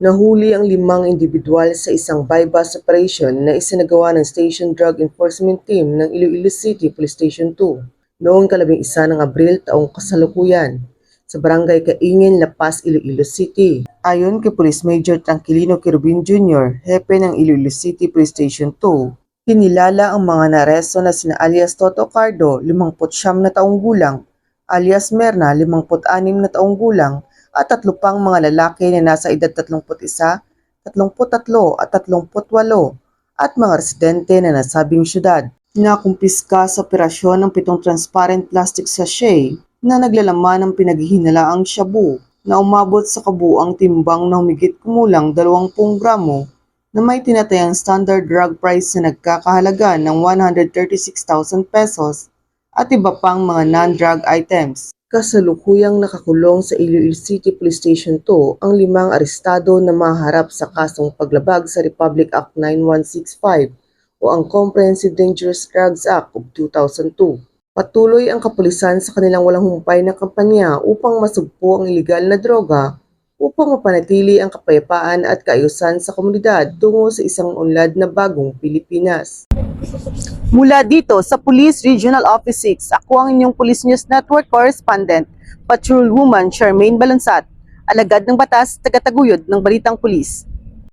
Nahuli ang 5 individual sa isang bypass operation na isinagawa ng Station Drug Enforcement Team ng Iloilo City Police Station 2 noong 11 ng Abril taong kasalukuyan sa Barangay Kaingin, La Paz, Iloilo City. Ayon kay Police Major Tranquilino Quirubin Jr., hepe ng Iloilo City Police Station 2, kinilala ang mga naresto na sina alias Toto Cardo, 59 na taong gulang, alias Merna, 56 na taong gulang, at 3 pang mga lalaki na nasa edad 31, 33 at 38 at mga residente na nasabing syudad. Nakumpiska sa operasyon ng 7 transparent plastic sachet na naglalaman ng pinaghihinalaang shabu na umabot sa kabuuang timbang na humigit kumulang 20 gramo na may tinatayang standard drug price na nagkakahalaga ng 136,000 pesos at iba pang mga non-drug items. Kasalukuyang nakakulong sa Iloilo City Police Station 2 ang 5 arestado na maharap sa kasong paglabag sa Republic Act 9165 o ang Comprehensive Dangerous Drugs Act of 2002. Patuloy ang kapulisan sa kanilang walang humpay na kampanya upang masugpo ang ilegal na droga upang mapanatili ang kapayapaan at kaayusan sa komunidad tungo sa isang unlad na bagong Pilipinas. Mula dito sa Police Regional Office 6, ako ang inyong Police News Network Correspondent, Patrolwoman Charmaine Balansat, alagad ng batas, tagataguyod ng Balitang Pulis.